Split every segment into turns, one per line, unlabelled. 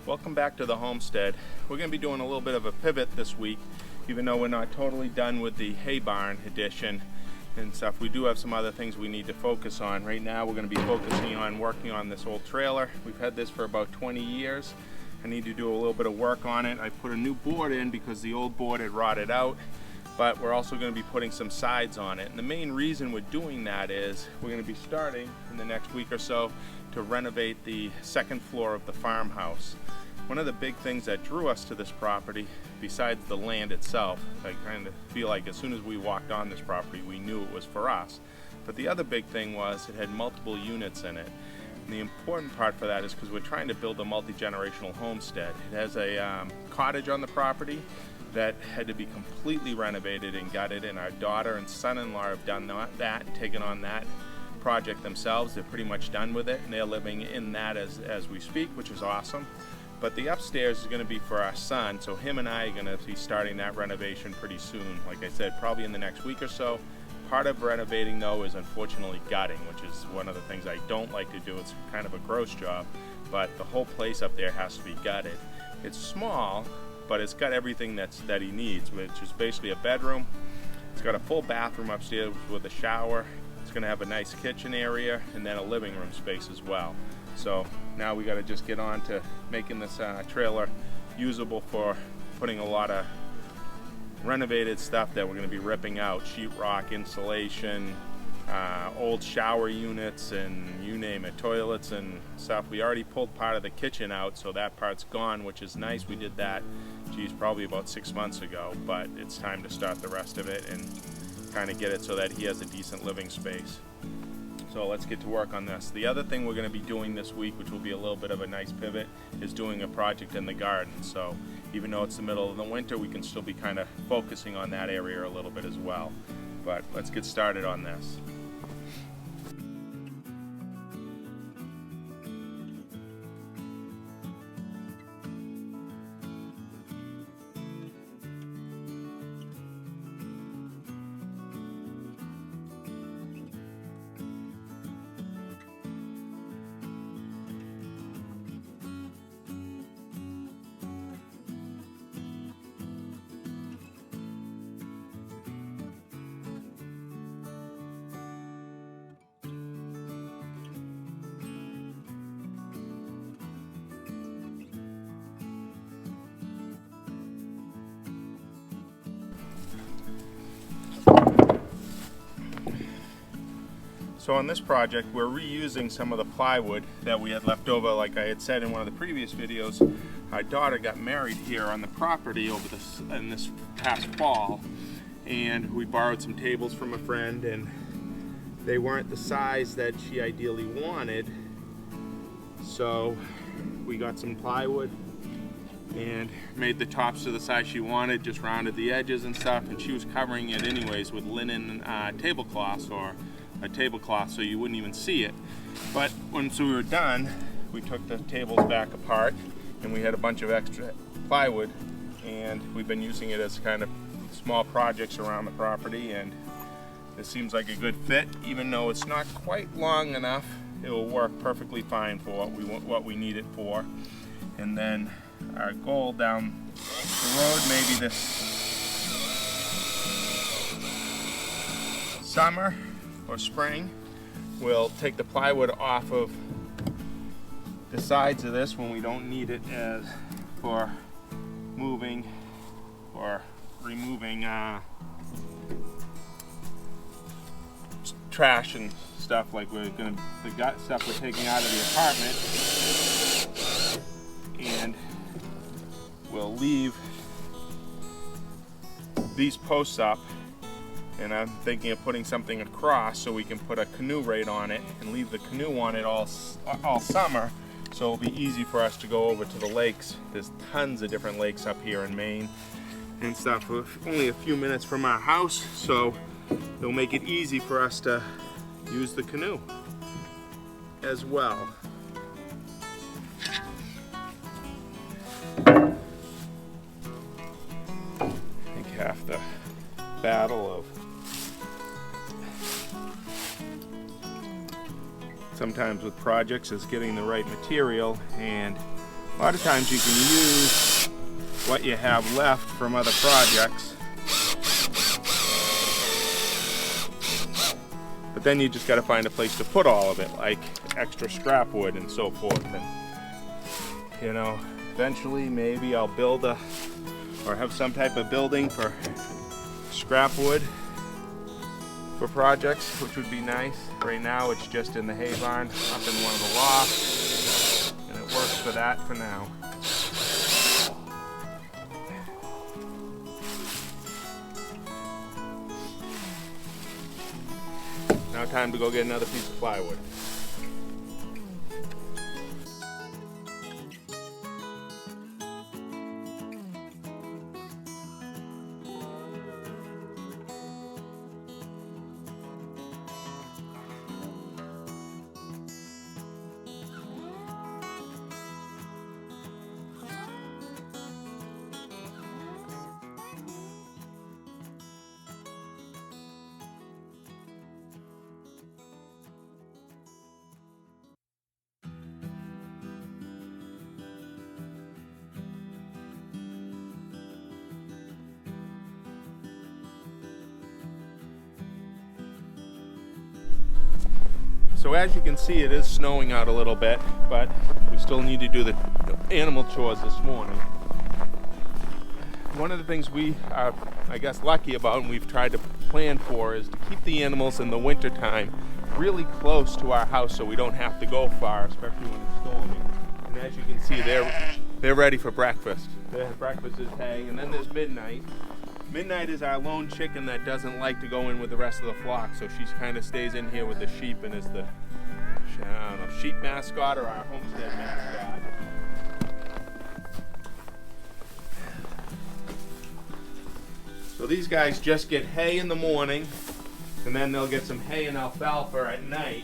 Welcome back to the homestead. We're going to be doing a little bit of a pivot this week, even though we're not totally done with the hay barn addition and stuff. We do have some other things we need to focus on. Right now we're going to be focusing on working on this old trailer. We've had this for about 20 years. I need to do a little bit of work on it. I put a new board in because the old board had rotted out, but we're also going to be putting some sides on it. And the main reason we're doing that is we're going to be starting in the next week or so to renovate the second floor of the farmhouse. One of the big things that drew us to this property, besides the land itself, I kind of feel like as soon as we walked on this property we knew it was for us, but the other big thing was it had multiple units in it. And the important part for that is because we're trying to build a multi-generational homestead. It has a cottage on the property that had to be completely renovated and gutted, and our daughter and son-in-law have done that and taken on that project themselves. They're pretty much done with it, and they're living in that as we speak, which is awesome. But the upstairs is going to be for our son, so him and I are going to be starting that renovation pretty soon. Like I said, probably in the next week or so. Part of renovating, though, is unfortunately gutting, which is one of the things I don't like to do. It's kind of a gross job, but the whole place up there has to be gutted. It's small, but it's got everything that he needs, which is basically a bedroom. It's got a full bathroom upstairs with a shower. It's going to have a nice kitchen area and then a living room space as well. So now we got to just get on to making this trailer usable for putting a lot of renovated stuff that we're going to be ripping out: sheetrock, insulation, old shower units, and you name it, toilets and stuff. We already pulled part of the kitchen out, so that part's gone, which is nice. We did that, geez, probably about 6 months ago, but it's time to start the rest of it and kind of get it so that he has a decent living space. So let's get to work on this. The other thing we're going to be doing this week, which will be a little bit of a nice pivot, is doing a project in the garden. So even though it's the middle of the winter, we can still be kind of focusing on that area a little bit as well. But let's get started on this. So on this project, we're reusing some of the plywood that we had left over. Like I had said in one of the previous videos, our daughter got married here on the property in this past fall, and we borrowed some tables from a friend, and they weren't the size that she ideally wanted. So we got some plywood and made the tops to the size she wanted, just rounded the edges and stuff, and she was covering it anyways with linen tablecloths, or a tablecloth, so you wouldn't even see it. But once we were done, we took the tables back apart, and we had a bunch of extra plywood, and we've been using it as kind of small projects around the property, and this seems like a good fit. Even though it's not quite long enough, it will work perfectly fine for what we need it for. And then our goal down the road, maybe this summer or spring, we'll take the plywood off of the sides of this when we don't need it as for moving or removing trash and stuff. Like the stuff we're taking out of the apartment, and we'll leave these posts up. And I'm thinking of putting something across so we can put a canoe right on it and leave the canoe on it all summer, so it'll be easy for us to go over to the lakes. There's tons of different lakes up here in Maine and stuff. We're only a few minutes from our house, so it'll make it easy for us to use the canoe as well. I think half the battle of sometimes with projects is getting the right material, and A lot of times you can use what you have left from other projects, but then you just got to find a place to put all of it, like extra scrap wood and so forth. And you know, eventually maybe I'll build or have some type of building for scrap wood for projects, which would be nice. Right now it's just in the hay barn up in one of the lofts, and it works for that for now. Now time to go get another piece of plywood. So as you can see, it is snowing out a little bit, but we still need to do the animal chores this morning. One of the things we are, I guess, lucky about and we've tried to plan for is to keep the animals in the winter time really close to our house so we don't have to go far, especially when it's storming. And as you can see, they're ready for breakfast. Their breakfast is hay, and then there's Midnight. Midnight is our lone chicken that doesn't like to go in with the rest of the flock, so she kind of stays in here with the sheep and is the, I don't know, sheep mascot or our Homestead mascot. So these guys just get hay in the morning, and then they'll get some hay and alfalfa at night.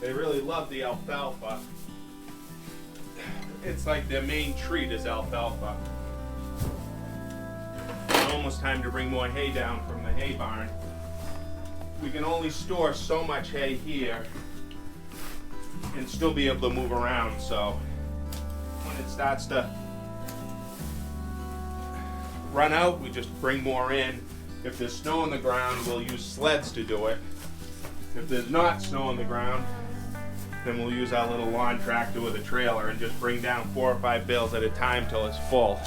They really love the alfalfa. It's like their main treat is alfalfa. Almost time to bring more hay down from the hay barn. We can only store so much hay here and still be able to move around, so when it starts to run out, we just bring more in. If there's snow on the ground, we'll use sleds to do it. If there's not snow on the ground, then we'll use our little lawn tractor with a trailer and just bring down 4 or 5 bales at a time till it's full.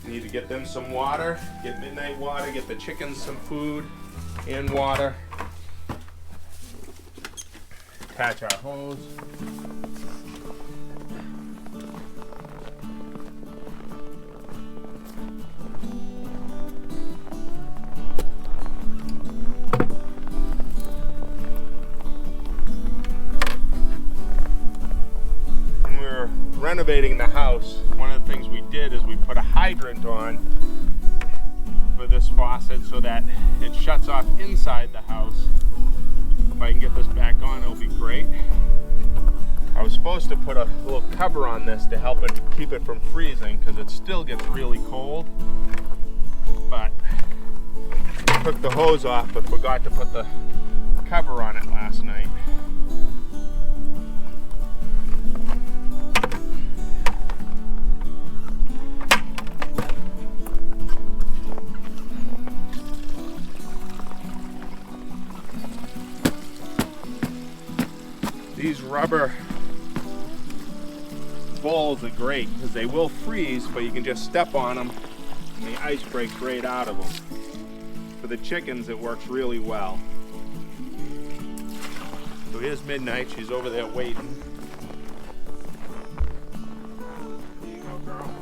Need to get them some water, get Midnight water, get the chickens some food and water. Attach our hose. When we were renovating the house, one of the things we did is we put a hydrant on for this faucet so that it shuts off inside the house. If I can get this back on, it'll be great. I was supposed to put a little cover on this to help it keep it from freezing because it still gets really cold, but I took the hose off but forgot to put the cover on it last night. These rubber bowls are great because they will freeze, but you can just step on them and the ice breaks right out of them. For the chickens, it works really well. So here's Midnight. She's over there waiting. There you go, girl.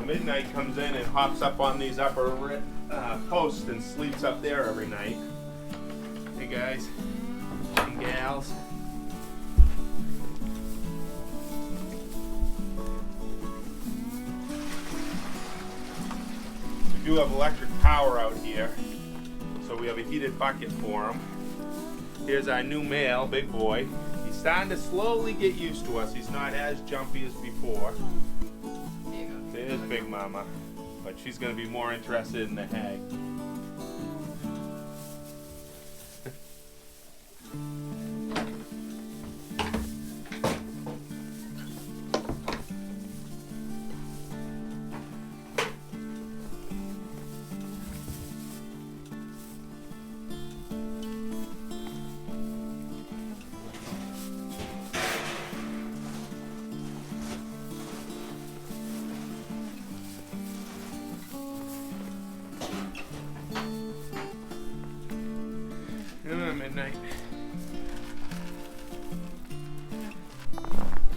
Midnight comes in and hops up on these upper posts and sleeps up there every night. Hey guys and gals. do have electric power out here, so we have a heated bucket for him. Here's our new male, big boy. He's starting to slowly get used to us. He's not as jumpy as before. There's Big Mama, but she's going to be more interested in the hay. Midnight.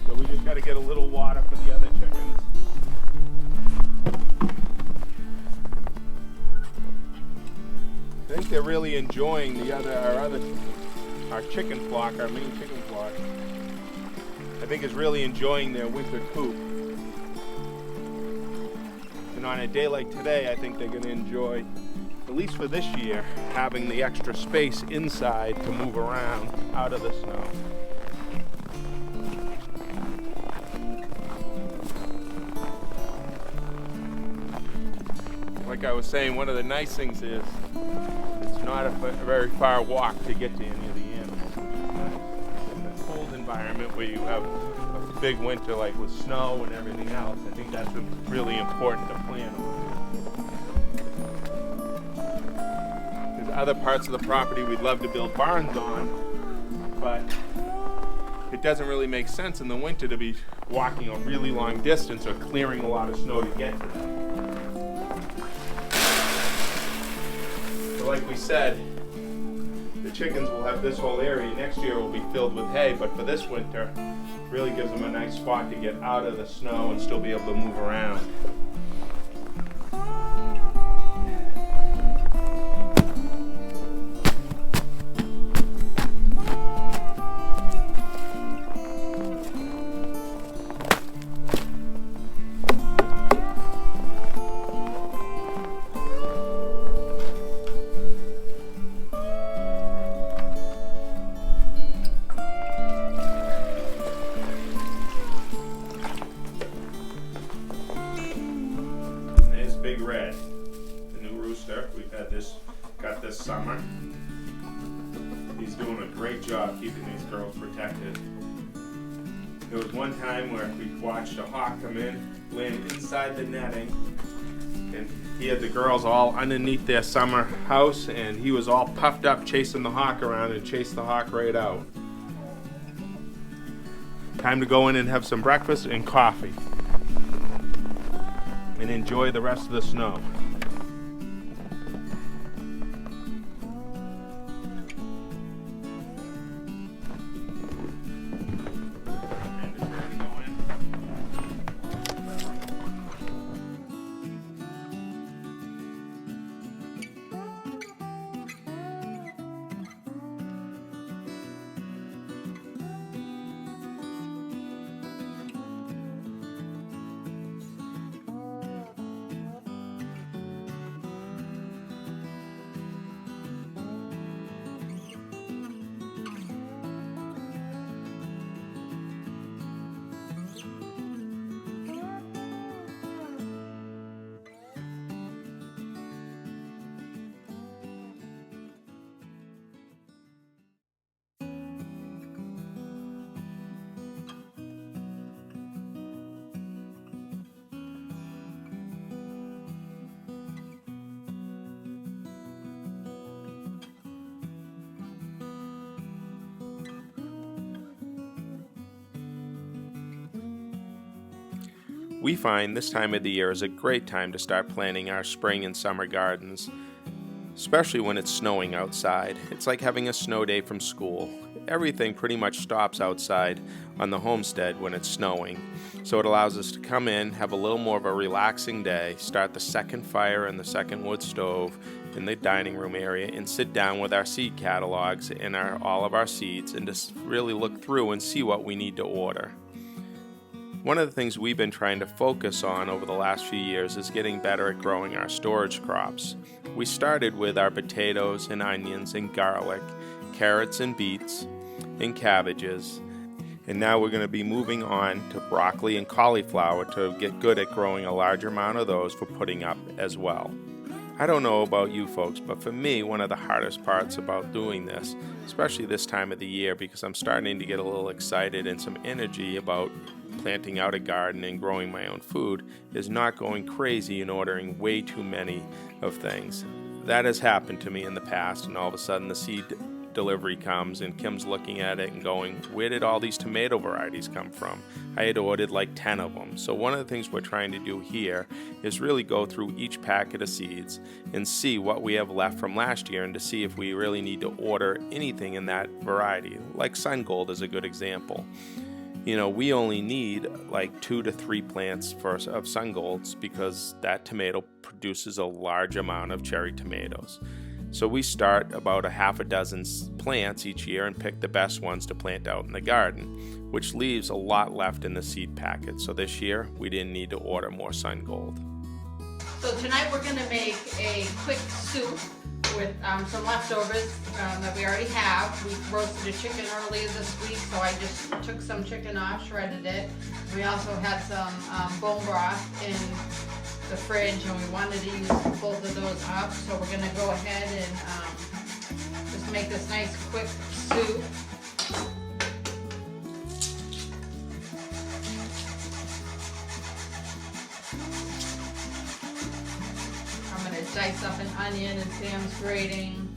So we just got to get a little water for the other chickens. I think they're really enjoying our chicken flock, our main chicken flock. I think is really enjoying their winter coop. And on a day like today, I think they're going to enjoy, at least for this year, having the extra space inside to move around out of the snow. Like I was saying, one of the nice things is it's not a very far walk to get to any of the animals. In the cold environment where you have a big winter like with snow and everything else, I think that's really important to plan on. Other parts of the property we'd love to build barns on, but it doesn't really make sense in the winter to be walking a really long distance or clearing a lot of snow to get to them. So like we said, the chickens will have this whole area. Next year will be filled with hay, but for this winter, it really gives them a nice spot to get out of the snow and still be able to move around. Big Red, the new rooster. We've had got this summer. He's doing a great job keeping these girls protected. There was one time where we watched a hawk come in, land inside the netting, and he had the girls all underneath their summer house, and he was all puffed up chasing the hawk around and chased the hawk right out. Time to go in and have some breakfast and coffee and enjoy the rest of the snow. We find this time of the year is a great time to start planting our spring and summer gardens, especially when it's snowing outside. It's like having a snow day from school. Everything pretty much stops outside on the homestead when it's snowing, so it allows us to come in, have a little more of a relaxing day, start the second fire and the second wood stove in the dining room area, and sit down with our seed catalogs and all of our seeds and just really look through and see what we need to order. One of the things we've been trying to focus on over the last few years is getting better at growing our storage crops. We started with our potatoes and onions and garlic, carrots and beets, and cabbages. And now we're going to be moving on to broccoli and cauliflower to get good at growing a larger amount of those for putting up as well. I don't know about you folks, but for me, one of the hardest parts about doing this, especially this time of the year, because I'm starting to get a little excited and some energy about planting out a garden and growing my own food, is not going crazy and ordering way too many of things. That has happened to me in the past, and all of a sudden the seed delivery comes and Kim's looking at it and going, where did all these tomato varieties come from? I had ordered like 10 of them. So one of the things we're trying to do here is really go through each packet of seeds and see what we have left from last year and to see if we really need to order anything in that variety. Like Sun Gold is a good example. You know, we only need like 2 to 3 plants of Sun Golds because that tomato produces a large amount of cherry tomatoes. So we start about a half a dozen plants each year and pick the best ones to plant out in the garden, which leaves a lot left in the seed packet. So this year we didn't need to order more Sun Gold.
So tonight we're going to make a quick soup with some leftovers that we already have. We roasted a chicken earlier this week, so I just took some chicken off, shredded it. We also had some bone broth in the fridge, and we wanted to use both of those up, so we're going to go ahead and just make this nice quick soup. I'm going to dice up an onion, and Sam's grating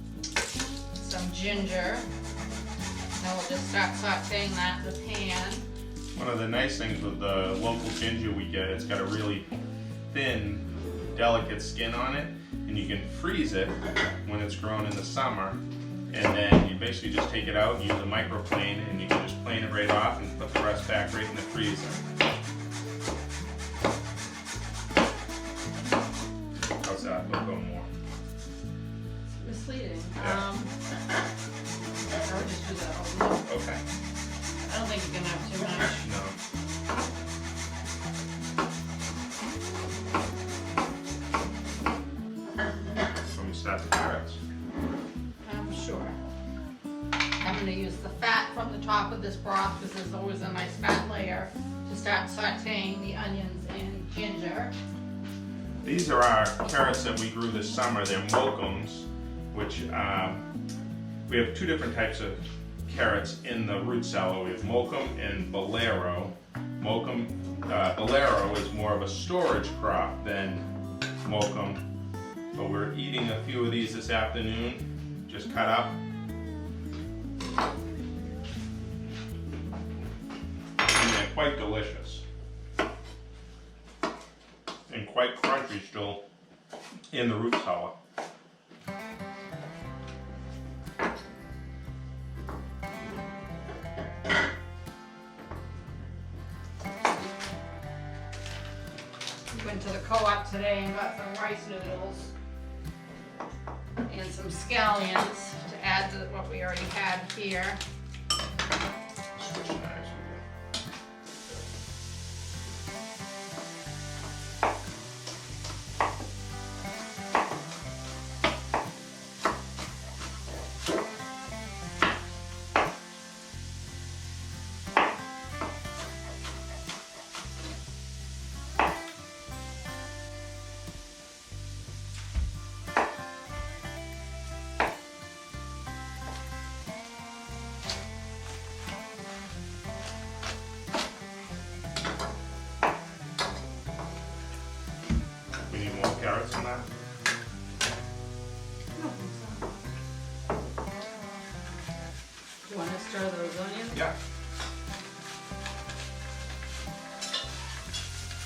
some ginger. Then we'll just start sauteing that in the pan.
One of the nice things with the local ginger we get, it's got a really thin, delicate skin on it, and you can freeze it when it's grown in the summer, and then you basically just take it out and use a microplane, and you can just plane it right off and put the rest back right in the freezer. How's that? A little bit more.
It's misleading.
Yeah.
I would just do that all day.
Okay.
I don't think you can have too much.
No. Start the carrots.
Sure. I'm going to use the fat from the top of this broth because there's always a nice fat layer to start sauteing the onions and ginger.
These are our carrots that we grew this summer. They're Mochums, which we have 2 different types of carrots in the root cellar. We have Mochum and Bolero. Bolero is more of a storage crop than Mochum. But we're eating a few of these this afternoon, just cut up. And they're quite delicious. And quite crunchy still in the root cellar.
We went to the co-op today and got some rice noodles and some scallions to add to what we already had here.
Switch knives with carrots in that?
I don't think so. You want to stir those onions?
Yeah.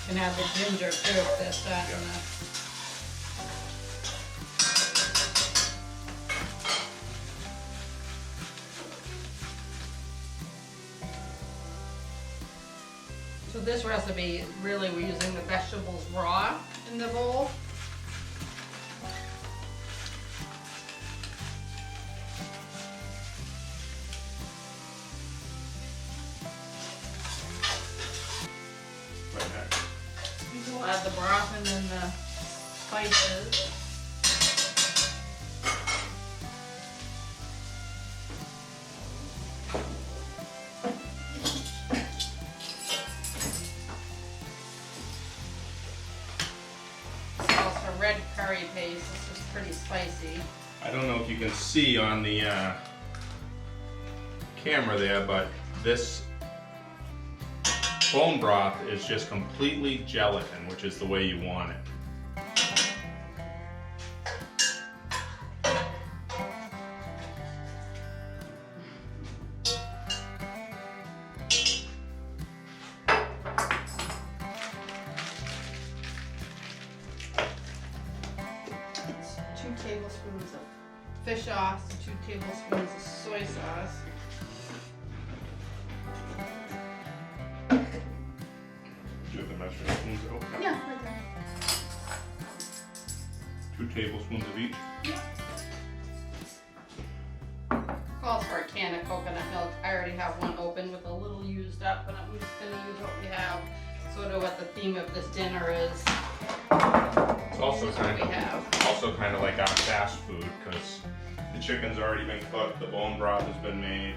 And add the ginger too, if that's that
Yeah.
enough. So this recipe, really we're using the vegetables raw in the bowl. add the broth and then the spices. This calls for red curry paste. This is pretty spicy.
I don't know if you can see on the camera there, but this bone broth is just completely gelatin, which is the way you want it.
2 tablespoons of fish sauce, 2 tablespoons of soy sauce.
Do you have the measuring spoons open?
Yeah, right there.
2 tablespoons of each.
Calls for a can of coconut milk. I already have one open with a little used up, but I'm just gonna use what we have. Sort of what the theme of this dinner is.
It's also
This is what
kind
we have.
of like our fast food, because the chicken's already been cooked, the bone broth has been made.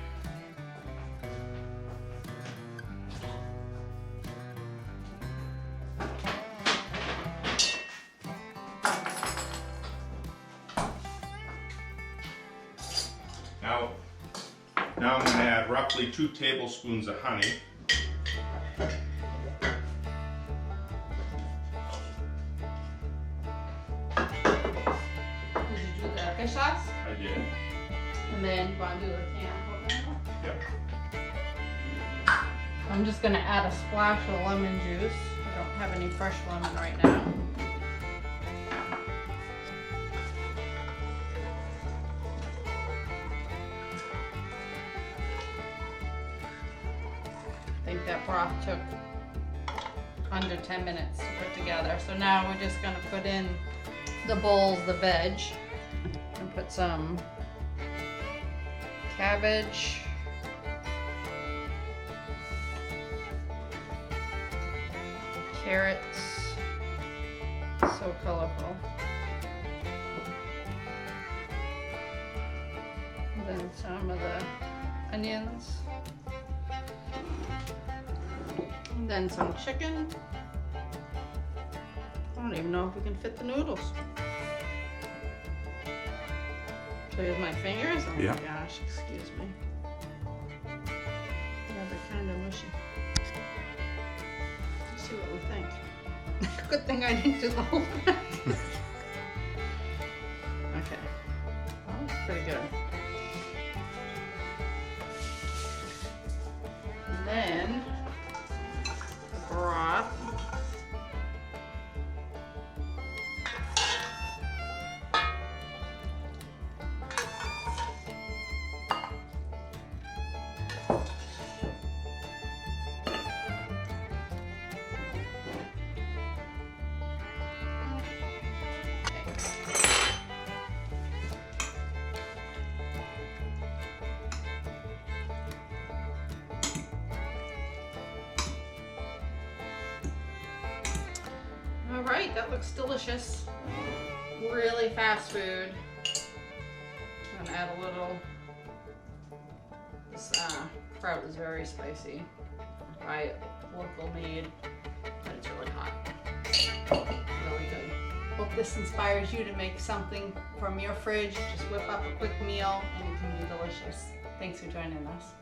Now I'm going to add roughly 2 tablespoons of honey.
Did you do the fish sauce?
I did.
And then you want to do the can of coconut milk?
Yep.
I'm just gonna add a splash of lemon juice. I don't have any fresh lemon right now. I think that broth took under 10 minutes to put together. So now we're just gonna put in the bowls, the veg, and put some cabbage, carrots, so colorful. And then some of the onions. And then some chicken. I don't even know if we can fit the noodles. So here's my fingers. Oh
Yeah.
my gosh, excuse me. Yeah, they're kind of mushy. Let's see what we think. Good thing I didn't do the whole thing. Okay. That was pretty good. And then the broth. All right, that looks delicious. Really fast food. I'm gonna add a little. This kraut is very spicy. Buy local made, but it's really hot. Really good. Hope this inspires you to make something from your fridge. Just whip up a quick meal and it can be delicious. Thanks for joining us.